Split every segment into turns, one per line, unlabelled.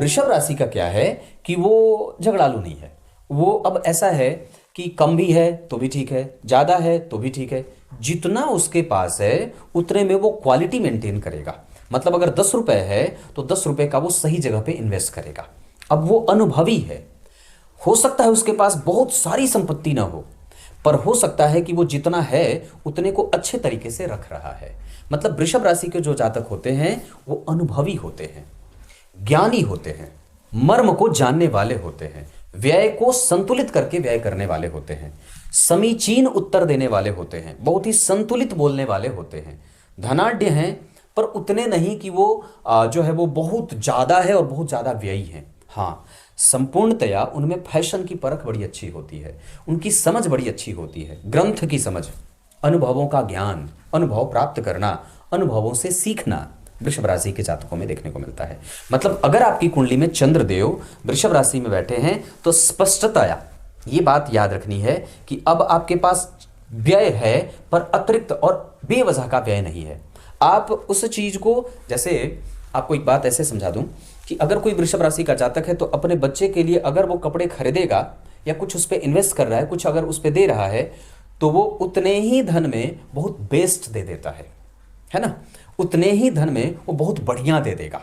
वृषभ राशि का क्या है कि वो झगड़ालू नहीं है। वो अब ऐसा है कि कम भी है तो भी ठीक है, ज्यादा है तो भी ठीक है, जितना उसके पास है उतने में वो क्वालिटी मेंटेन करेगा। मतलब अगर 10 रुपए है तो 10 रुपए का वो सही जगह पे इन्वेस्ट करेगा। अब वो अनुभवी है। हो सकता है उसके पास बहुत सारी संपत्ति ना हो, पर हो सकता है कि वो जितना है उतने को अच्छे तरीके से रख रहा है। मतलब वृषभ राशि के जो जातक होते हैं वो अनुभवी होते हैं, ज्ञानी होते हैं, मर्म को जानने वाले होते हैं, व्यय को संतुलित करके व्यय करने वाले होते हैं, समीचीन उत्तर देने वाले होते हैं, बहुत ही संतुलित बोलने वाले होते हैं, धनाढ्य हैं पर उतने नहीं कि वो जो है वो बहुत ज्यादा है और बहुत ज्यादा व्ययी हैं। हाँ, संपूर्णतया उनमें फैशन की परख बड़ी अच्छी होती है, उनकी समझ बड़ी अच्छी होती है, ग्रंथ की समझ, अनुभवों का ज्ञान, अनुभव प्राप्त करना, अनुभवों से सीखना वृषभ राशि के जातकों में देखने को मिलता है। मतलब अगर आपकी कुंडली में चंद्रदेव वृषभ राशि में बैठे हैं तो स्पष्टतया ये बात याद रखनी है कि अब आपके पास व्यय है पर अतिरिक्त और बेवजह का व्यय नहीं है। आप उस चीज को, जैसे आपको एक बात ऐसे समझा दूं कि अगर कोई वृषभ राशि का जातक है तो अपने बच्चे के लिए अगर वो कपड़े खरीदेगा या कुछ उस पर इन्वेस्ट कर रहा है, कुछ अगर उस पर दे रहा है, तो वो उतने ही धन में बहुत बेस्ट दे देता है ना, उतने ही धन में वो बहुत बढ़िया दे देगा।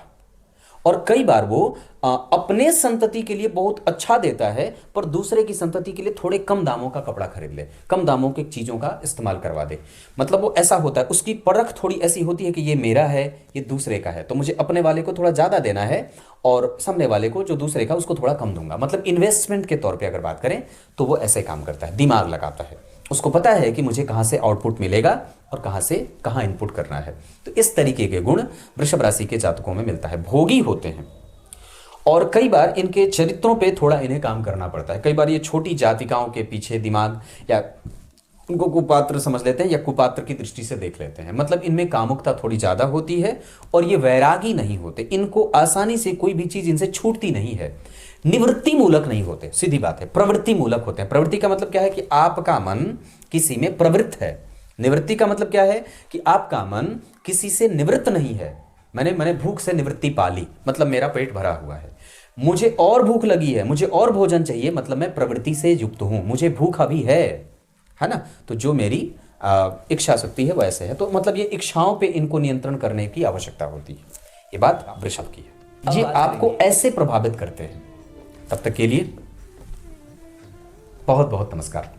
और कई बार वो अपने संतति के लिए बहुत अच्छा देता है पर दूसरे की संतति के लिए थोड़े कम दामों का कपड़ा खरीद ले, कम दामों की चीजों का इस्तेमाल करवा दे। मतलब वो ऐसा होता है, उसकी परख थोड़ी ऐसी होती है कि ये मेरा है, ये दूसरे का है, तो मुझे अपने वाले को थोड़ा ज्यादा देना है और सामने वाले को जो दूसरे का उसको थोड़ा कम दूंगा। मतलब इन्वेस्टमेंट के तौर पर अगर बात करें तो वो ऐसे काम करता है, दिमाग लगाता है, उसको पता है कि मुझे कहां से आउटपुट मिलेगा और कहां से कहां इनपुट करना है। तो इस तरीके के गुण वृषभ राशि के जातकों में मिलता है। भोगी होते हैं और कई बार इनके चरित्रों पे थोड़ा इन्हें काम करना पड़ता है। कई बार ये छोटी जातिकाओं के पीछे दिमाग या उनको कुपात्र समझ लेते हैं या कुपात्र की दृष्टि से देख लेते हैं। मतलब इनमें कामुकता थोड़ी ज्यादा होती है और ये वैरागी नहीं होते, इनको आसानी से कोई भी चीज इनसे छूटती नहीं है। निवृत्ति मूलक नहीं होते, सीधी बात है, प्रवृत्ति मूलक होते हैं। प्रवृत्ति का मतलब क्या है कि आपका मन किसी में प्रवृत्त है। निवृत्ति का मतलब क्या है कि आपका मन किसी से निवृत्त नहीं है। मैंने भूख से निवृत्ति पा ली, मतलब मेरा पेट भरा हुआ है। मुझे और भूख लगी है, मुझे और भोजन चाहिए, मतलब मैं प्रवृत्ति से युक्त हूं, मुझे भूख अभी है ना। तो जो मेरी इच्छा शक्ति है वो ऐसे है। तो मतलब ये इच्छाओं पे इनको नियंत्रण करने की आवश्यकता होती है। ये बात वृषभ की है। ये आपको ऐसे प्रभावित करते हैं। तब तक के लिए बहुत बहुत नमस्कार।